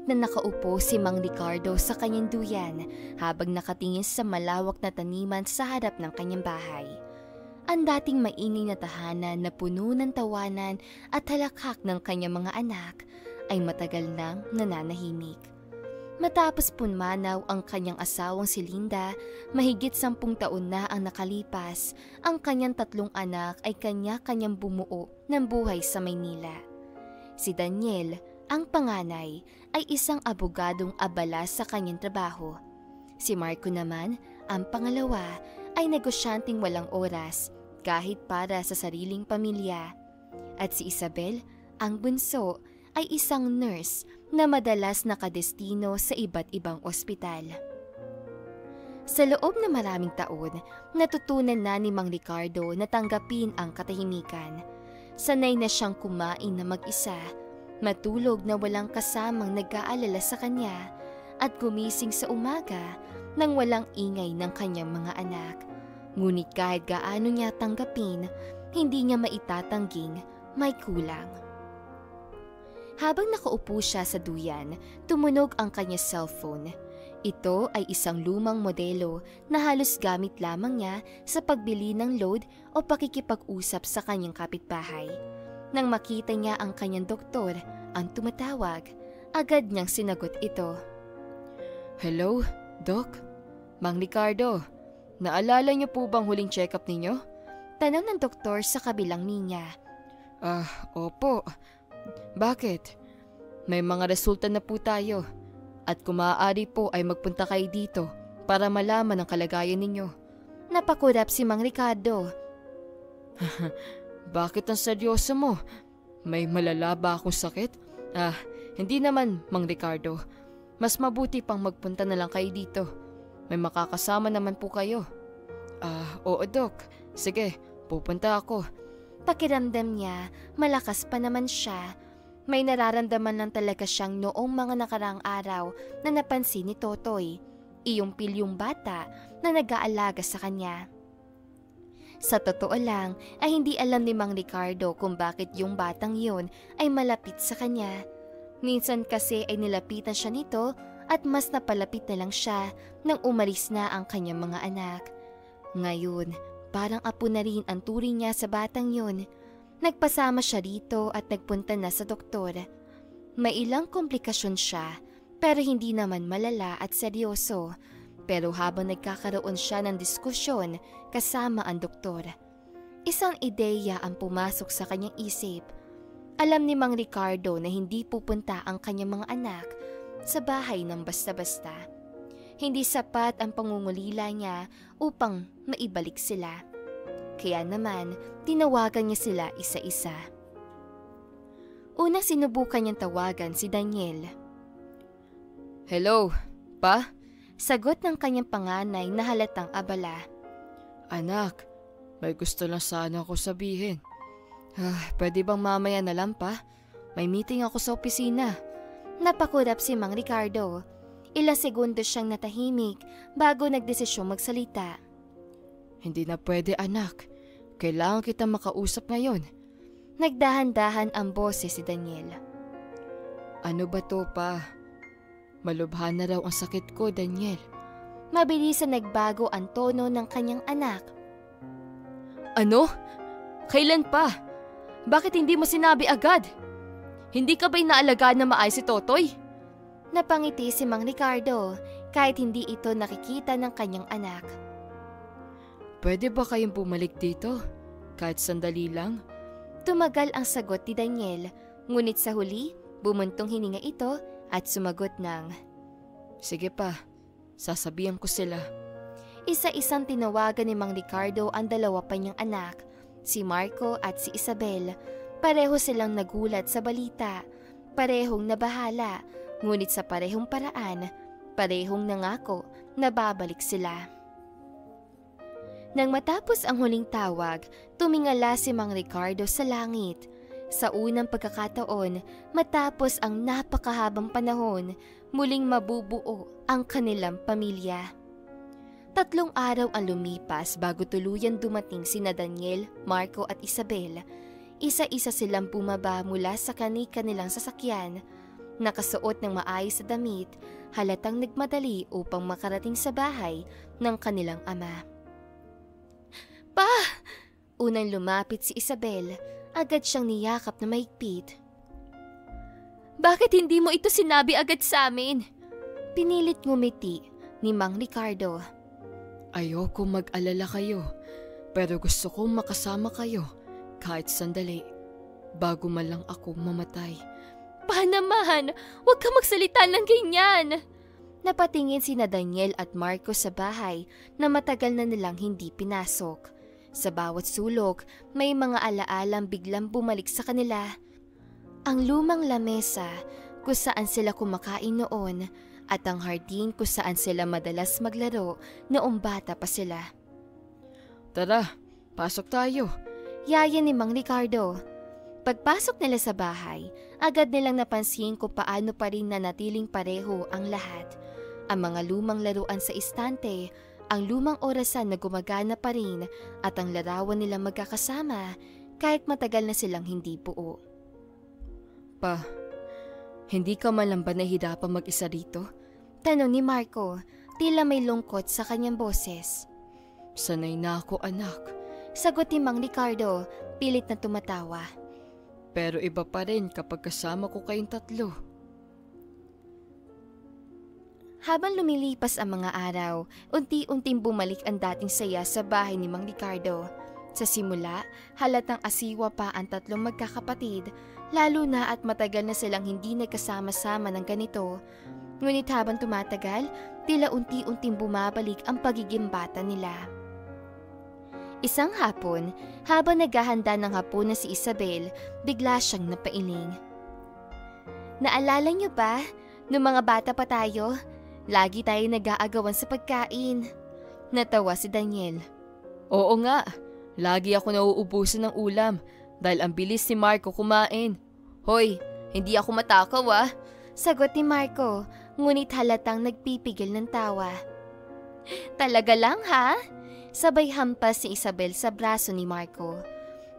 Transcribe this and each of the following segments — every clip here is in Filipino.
Tahimik na nakaupo si Mang Ricardo sa kanyang duyan habang nakatingin sa malawak na taniman sa harap ng kanyang bahay. Ang dating maingay na tahanan na puno ng tawanan at halakhak ng kanyang mga anak ay matagal nang nananahimik. Matapos pumanaw ang kanyang asawang si Linda, mahigit 10 taon na ang nakalipas, ang kanyang 3 anak ay kanya-kanyang bumuo ng buhay sa Maynila. Si Daniel, ang panganay, ay isang abogadong abala sa kanyang trabaho. Si Marco naman, ang pangalawa, ay negosyanteng walang oras kahit para sa sariling pamilya. At si Isabel, ang bunso, ay isang nurse na madalas nakadestino sa iba't ibang ospital. Sa loob ng maraming taon, natutunan na ni Mang Ricardo na tanggapin ang katahimikan. Sanay na siyang kumain na mag-isa, matulog na walang kasamang nag-aalala sa kanya, at gumising sa umaga nang walang ingay ng kanyang mga anak. Ngunit kahit gaano niya tanggapin, hindi niya maitatanging may kulang. Habang nakaupo siya sa duyan, tumunog ang kanyang cellphone. Ito ay isang lumang modelo na halos gamit lamang niya sa pagbili ng load o pakikipag-usap sa kanyang kapitbahay. Nang makita niya ang kanyang doktor, ang tumatawag, agad niyang sinagot ito. Hello, Doc? Mang Ricardo, naalala niyo po bang huling check-up ninyo? Tanong ng doktor sa kabilang linya. Opo. Bakit? May mga resulta na po tayo at kung maaari po ay magpunta kayo dito para malaman ang kalagayan ninyo. Napakurap si Mang Ricardo. Bakit ang seryoso mo? May malala ba akong sakit? Hindi naman, Mang Ricardo. Mas mabuti pang magpunta na lang kayo dito. May makakasama naman po kayo. Oo, Doc. Sige, pupunta ako. Pakiramdam niya, malakas pa naman siya. May nararamdaman lang talaga siyang noong mga nakaraang araw na napansin ni Totoy, iyong pilyong bata na nag-aalaga sa kanya. Sa totoo lang ay hindi alam ni Mang Ricardo kung bakit yung batang yun ay malapit sa kanya. Minsan kasi ay nilapitan siya nito at mas napalapit na lang siya nang umalis na ang kanyang mga anak. Ngayon, parang apo na rin ang turing niya sa batang yun. Nagpasama siya rito at nagpunta na sa doktor. May ilang komplikasyon siya pero hindi naman malala at seryoso. Pero habang nagkakaroon siya ng diskusyon kasama ang doktor, isang ideya ang pumasok sa kanyang isip. Alam ni Mang Ricardo na hindi pupunta ang kanyang mga anak sa bahay ng basta-basta. Hindi sapat ang pangungulila niya upang maibalik sila. Kaya naman, tinawagan niya sila isa-isa. Unang sinubukan niyang tawagan si Daniel. Hello, Pa? Sagot ng kanyang panganay na halatang abala. Anak, may gusto lang sana ako sabihin. Pwede bang mamaya na lang, Pa? May meeting ako sa opisina. Napakurap si Mang Ricardo. Ilang segundo siyang natahimik bago nagdesisyong magsalita. Hindi na pwede, anak. Kailangan kita makausap ngayon. Nagdahan-dahan ang boses si Daniel. Ano ba to, Pa? Malubha na raw ang sakit ko, Daniel. Mabilis na nagbago ang tono ng kanyang anak. Ano? Kailan pa? Bakit hindi mo sinabi agad? Hindi ka ba'y naalagaan na maayos si Totoy? Napangiti si Mang Ricardo kahit hindi ito nakikita ng kanyang anak. Pwede ba kayong bumalik dito? Kahit sandali lang? Tumagal ang sagot ni Daniel, ngunit sa huli, bumuntong hininga ito at sumagot ng, Sige pa, sasabihan ko sila. Isa-isang tinawagan ni Mang Ricardo ang dalawa pa niyang anak, si Marco at si Isabel. Pareho silang nagulat sa balita, parehong nabahala, ngunit sa parehong paraan, parehong nangako na babalik sila. Nang matapos ang huling tawag, tumingala si Mang Ricardo sa langit. Sa unang pagkakataon, matapos ang napakahabang panahon, muling mabubuo ang kanilang pamilya. 3 araw ang lumipas bago tuluyan dumating sina Daniel, Marco at Isabel. Isa-isa silang bumaba mula sa kani-kanilang sasakyan. Nakasuot ng maayos na damit, halatang nagmadali upang makarating sa bahay ng kanilang ama. Pa! Unang lumapit si Isabel, agad siyang niyakap na mahigpit. Bakit hindi mo ito sinabi agad sa amin? Pinilit ngumiti ni Mang Ricardo. Ayoko mag-alala kayo, pero gusto kong makasama kayo kahit sandali, bago man lang ako mamatay. Pa naman, huwag ka magsalita ng ganyan. Napatingin sina Daniel at Marco sa bahay na matagal na nilang hindi pinasok. Sa bawat sulok, may mga alaalang biglang bumalik sa kanila. Ang lumang lamesa kung saan sila kumakain noon at ang hardin kung saan sila madalas maglaro noong bata pa sila. Tara, pasok tayo. Yaya ni Mang Ricardo. Pagpasok nila sa bahay, agad nilang napansin kung paano pa rin nanatiling pareho ang lahat. Ang mga lumang laruan sa istante, ang lumang orasan na gumagana pa rin at ang larawan nilang magkakasama kahit matagal na silang hindi buo. Pa, hindi ka man lang ba nahihirapang mag-isa rito? Tanong ni Marco, tila may lungkot sa kanyang boses. Sanay na ako, anak. Sagot ni Mang Ricardo, pilit na tumatawa. Pero iba pa rin kapag kasama ko kayong tatlo. Habang lumilipas ang mga araw, unti-unting bumalik ang dating saya sa bahay ni Mang Ricardo. Sa simula, halatang asiwa pa ang tatlong magkakapatid, lalo na at matagal na silang hindi nagkasama-sama ng ganito. Ngunit habang tumatagal, tila unti-unting bumabalik ang pagiging bata nila. Isang hapon, habang naghahanda ng hapunan si Isabel, bigla siyang napailing. Naalala niyo ba, nung mga bata pa tayo, lagi tayo nag-aagawan sa pagkain? Natawa si Daniel. Oo nga, lagi ako nauubusan ng ulam dahil ang bilis ni Marco kumain. Hoy, hindi ako matakaw ah. Sagot ni Marco, ngunit halatang nagpipigil ng tawa. Talaga lang ha? Sabay hampas si Isabel sa braso ni Marco.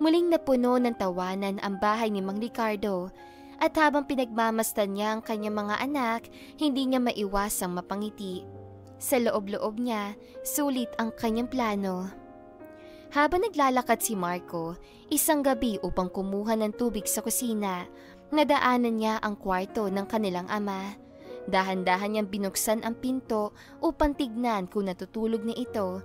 Muling napuno ng tawanan ang bahay ni Mang Ricardo at habang pinagmamasdan niya ang kanyang mga anak, hindi niya maiwasang mapangiti. Sa loob-loob niya, sulit ang kanyang plano. Habang naglalakad si Marco, isang gabi upang kumuha ng tubig sa kusina, nadaanan niya ang kwarto ng kanilang ama. Dahan-dahan niyang binuksan ang pinto upang tignan kung natutulog na ito.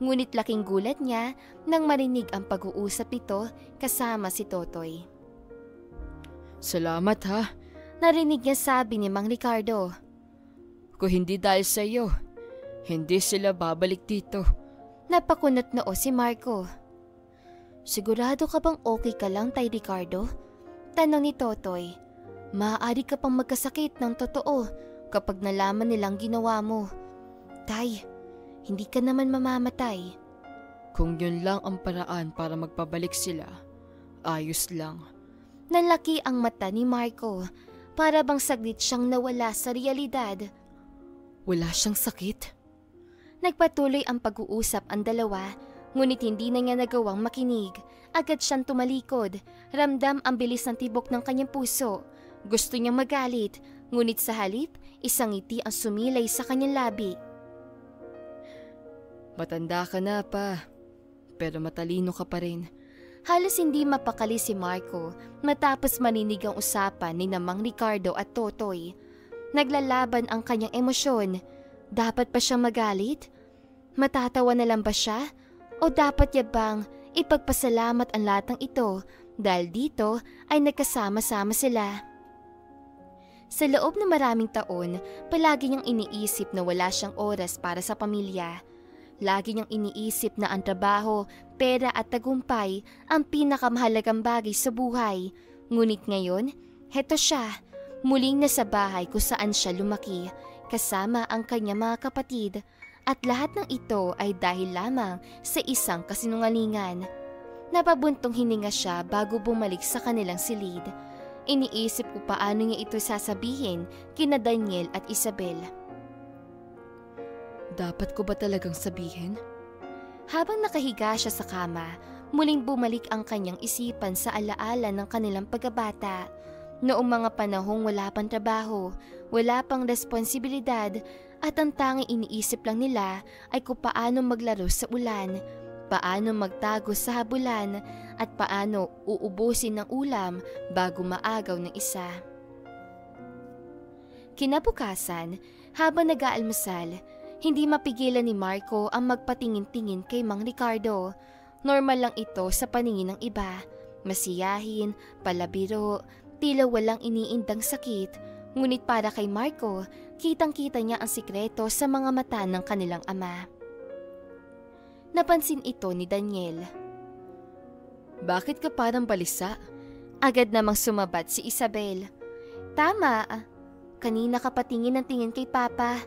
Ngunit laking gulat niya nang marinig ang pag-uusap nito kasama si Totoy. Salamat ha. Narinig niya sabi ni Mang Ricardo. Kung hindi dahil sa iyo, hindi sila babalik dito. Napakunot noo si Marco. Sigurado ka bang okay ka lang, Tay Ricardo? Tanong ni Totoy. Maaari ka pang magkasakit ng totoo kapag nalaman nilang ginawa mo. Tay, hindi ka naman mamamatay. Kung yun lang ang paraan para magpabalik sila, ayos lang. Nanlaki ang mata ni Marco, para bang saglit siyang nawala sa realidad. Wala siyang sakit? Nagpatuloy ang pag-uusap ang dalawa, ngunit hindi na niya nagawang makinig. Agad siyang tumalikod, ramdam ang bilis ng tibok ng kanyang puso. Gusto niyang magalit, ngunit sa halip, isang ngiti ang sumilay sa kanyang labi. Matanda ka na pa, pero matalino ka pa rin. Halos hindi mapakali si Marco matapos marinig ang usapan ni Mang Ricardo at Totoy. Naglalaban ang kanyang emosyon. Dapat pa siya magalit? Matatawa na lang ba siya? O dapat niya bang ipagpasalamat ang latang ito dahil dito ay nagkasama-sama sila? Sa loob ng maraming taon, palagi niyang iniisip na wala siyang oras para sa pamilya. Lagi niyang iniisip na ang trabaho, pera at tagumpay ang pinakamahalagang bagay sa buhay. Ngunit ngayon, heto siya, muling nasa bahay kung saan siya lumaki, kasama ang kanyang mga kapatid. At lahat ng ito ay dahil lamang sa isang kasinungalingan. Napabuntong hininga siya bago bumalik sa kanilang silid. Iniisip ko paano niya ito sasabihin kina Daniel at Isabel. Dapat ko ba talagang sabihin? Habang nakahiga siya sa kama, muling bumalik ang kanyang isipan sa alaala ng kanilang pagkabata. Noong mga panahong wala pang trabaho, wala pang responsibilidad, at ang tanging iniisip lang nila ay kung paano maglaro sa ulan, paano magtago sa habulan, at paano uubusin ng ulam bago maagaw ng isa. Kinabukasan, habang nag-aalmusal, hindi mapigilan ni Marco ang magpatingin-tingin kay Mang Ricardo. Normal lang ito sa paningin ng iba. Masiyahin, palabiro, tila walang iniindang sakit. Ngunit para kay Marco, kitang-kita niya ang sikreto sa mga mata ng kanilang ama. Napansin ito ni Daniel. Bakit ka parang balisa? Agad namang sumabat si Isabel. Tama, kanina ka patingin ng tingin kay Papa.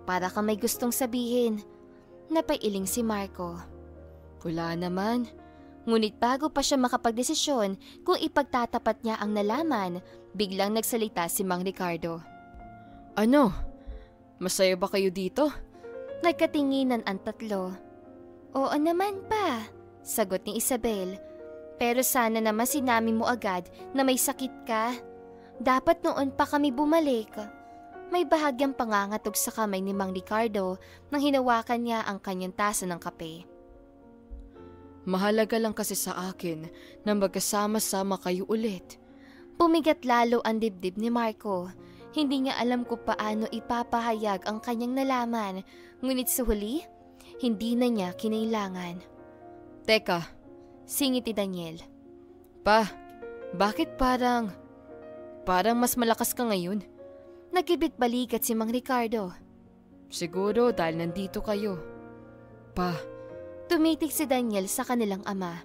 Para ka may gustong sabihin. Napailing si Marco. Wala naman. Ngunit bago pa siya makapagdesisyon kung ipagtatapat niya ang nalaman, biglang nagsalita si Mang Ricardo. Ano? Masaya ba kayo dito? Nagkatinginan ang tatlo. Oo naman pa, sagot ni Isabel. Pero sana naman sinabi mo agad na may sakit ka. Dapat noon pa kami bumalik. May bahagyang pangangatog sa kamay ni Mang Ricardo nang hinawakan niya ang kanyang tasa ng kape. Mahalaga lang kasi sa akin na magkasama-sama kayo ulit. Pumigat lalo ang dibdib ni Marco. Hindi niya alam kung paano ipapahayag ang kanyang nalaman, ngunit sa huli, hindi na niya kinailangan. Teka, singit ni Daniel. Pa, bakit parang mas malakas ka ngayon? Nagkibit balikat si Mang Ricardo. Siguro dahil nandito kayo. Pa, tumitig si Daniel sa kanilang ama.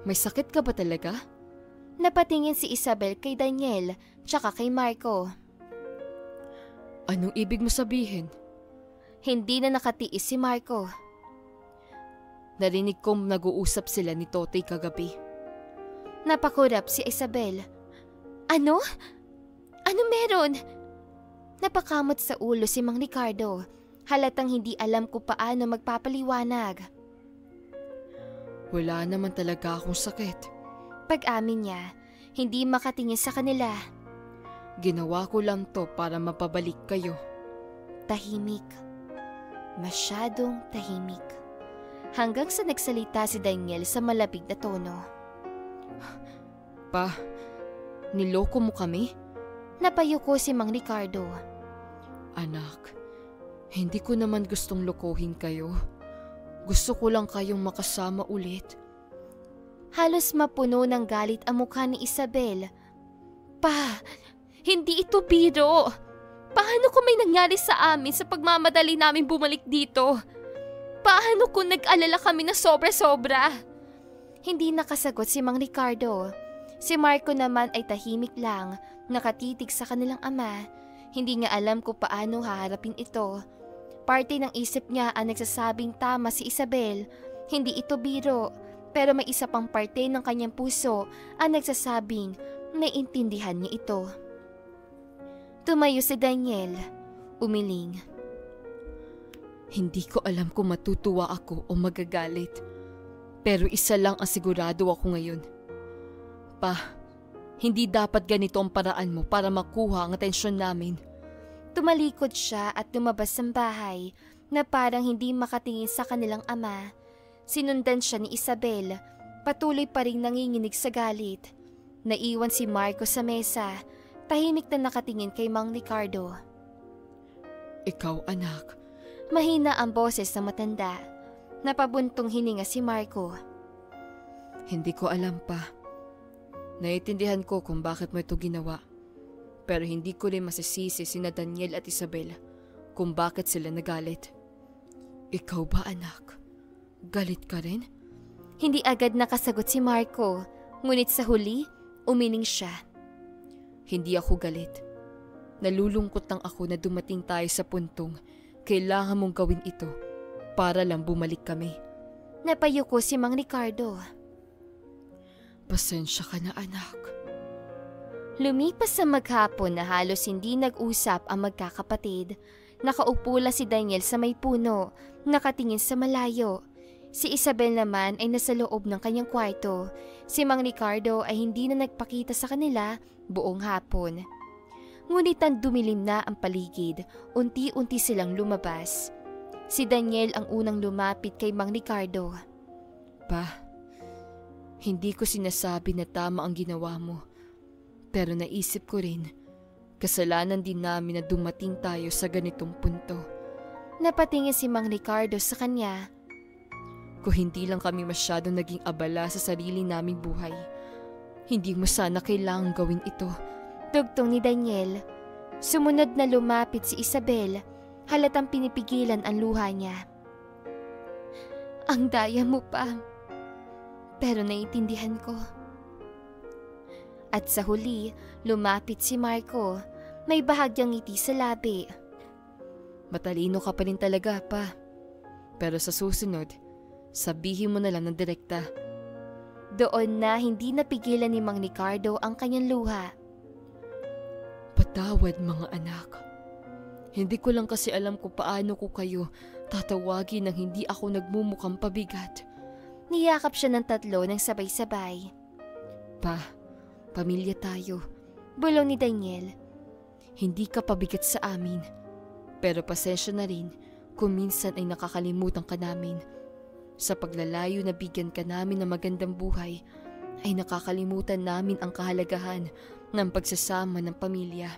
May sakit ka ba talaga? Napatingin si Isabel kay Daniel tsaka kay Marco. Anong ibig mo sabihin? Hindi na nakatiis si Marco. Narinig kong nag-uusap sila ni Totoy kagabi. Napakurap si Isabel. Ano? Ano meron? Napakamot sa ulo si Mang Ricardo. Halatang hindi alam kung paano magpapaliwanag. Wala naman talaga akong sakit. Pag-amin niya, hindi makatingin sa kanila. Ginawa ko lang to para mapabalik kayo. Tahimik. Masyadong tahimik. Hanggang sa nagsalita si Daniel sa malapig na tono. Pa, niloko mo kami? Napayuko si Mang Ricardo. Anak, hindi ko naman gustong lokohin kayo. Gusto ko lang kayong makasama ulit. Halos mapuno ng galit ang mukha ni Isabel. Pa, hindi ito biro. Paano kung may nangyari sa amin sa pagmamadali namin bumalik dito? Paano kung nag-alala kami na sobra-sobra? Hindi nakasagot si Mang Ricardo. Si Marco naman ay tahimik lang, nakatitig sa kanilang ama. Hindi niya alam kung paano haharapin ito. Parte ng isip niya ang nagsasabing tama si Isabel. Hindi ito biro, pero may isa pang parte ng kanyang puso ang nagsasabing naiintindihan niya ito. Tumayo si Daniel, umiling. Hindi ko alam kung matutuwa ako o magagalit. Pero isa lang ang sigurado ako ngayon. Pa, hindi dapat ganito ang paraan mo para makuha ang atensyon namin. Tumalikod siya at lumabas ng bahay na parang hindi makatingin sa kanilang ama. Sinundan siya ni Isabel, patuloy pa rin nanginginig sa galit. Naiwan si Marco sa mesa, tahimik na nakatingin kay Mang Ricardo. Ikaw anak. Mahina ang boses ng matanda. Napabuntong hininga si Marco. Hindi ko alam pa. Naiintindihan ko kung bakit mo ito ginawa. Pero hindi ko rin masisisi sina Daniel at Isabel kung bakit sila nagalit. Ikaw ba anak? Galit ka rin? Hindi agad nakasagot si Marco, ngunit sa huli, umiling siya. Hindi ako galit. Nalulungkot lang ako na dumating tayo sa puntong kailangan mong gawin ito para lang bumalik kami. Napayuko si Mang Ricardo. Pasensya ka na anak. Lumipas sa maghapon na halos hindi nag-usap ang magkakapatid. Nakaupo lang si Daniel sa may puno, nakatingin sa malayo. Si Isabel naman ay nasa loob ng kanyang kwarto. Si Mang Ricardo ay hindi na nagpakita sa kanila buong hapon. Ngunit nang dumilim na ang paligid, unti-unti silang lumabas. Si Daniel ang unang lumapit kay Mang Ricardo. Pa, hindi ko sinasabi na tama ang ginawa mo. Pero naisip ko rin, kasalanan din namin na dumating tayo sa ganitong punto. Napatingin si Mang Ricardo sa kanya. Kung hindi lang kami masyadong naging abala sa sarili naming buhay, hindi mo sana kailangang gawin ito. Tugtong ni Daniel. Sumunod na lumapit si Isabel, halatang pinipigilan ang luha niya. Ang daya mo pa, pero naiintindihan ko. At sa huli, lumapit si Marco, may bahagyang ngiti sa labi. Matalino ka pa rin talaga, pa. Pero sa susunod, sabihin mo na lang ng direkta. Doon na hindi napigilan ni Mang Ricardo ang kanyang luha. Patawad mga anak. Hindi ko lang kasi alam kung paano ko kayo tatawagin nang hindi ako nagmumukhang pabigat. Niyakap siya ng tatlo ng sabay-sabay. Pa, pamilya tayo. Bulong ni Daniel. Hindi ka pabigat sa amin. Pero pasensya na rin kung minsan ay nakakalimutan ka namin. Sa paglalayo na bigyan ka namin ng magandang buhay, ay nakakalimutan namin ang kahalagahan ng pagsasama ng pamilya.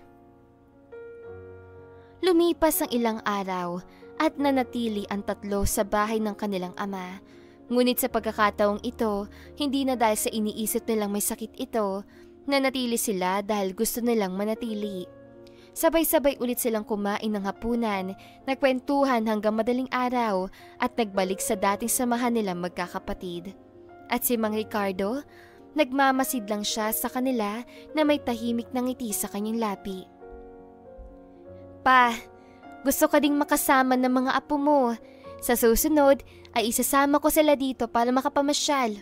Lumipas ang ilang araw at nanatili ang tatlo sa bahay ng kanilang ama. Ngunit sa pagkakataong ito, hindi na dahil sa iniisip nilang may sakit ito, nanatili sila dahil gusto nilang manatili. Sabay-sabay ulit silang kumain ng hapunan, nagkwentuhan hanggang madaling araw at nagbalik sa dating samahan nilang magkakapatid. At si Mang Ricardo, nagmamasid lang siya sa kanila na may tahimik na ngiti sa kanyang labi. Pa, gusto ka ding makasama ng mga apo mo. Sa susunod ay isasama ko sila dito para makapamasyal.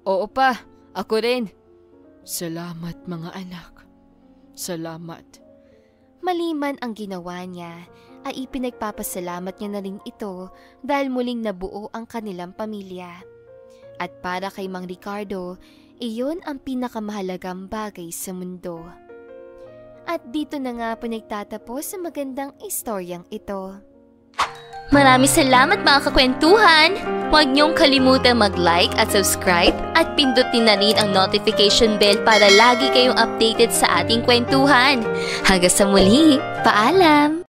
Oo pa, ako rin. Salamat mga anak. Salamat. Maliman ang ginawa niya, ay ipinagpapasalamat niya na rin ito dahil muling nabuo ang kanilang pamilya. At para kay Mang Ricardo, iyon ang pinakamahalagang bagay sa mundo. At dito na nga po nagtatapos sa magandang istoryang ito. Maraming salamat mga kakwentuhan! Huwag niyong kalimutan mag-like at subscribe at pindutin na rin ang notification bell para lagi kayong updated sa ating kwentuhan. Hanggang sa muli, paalam!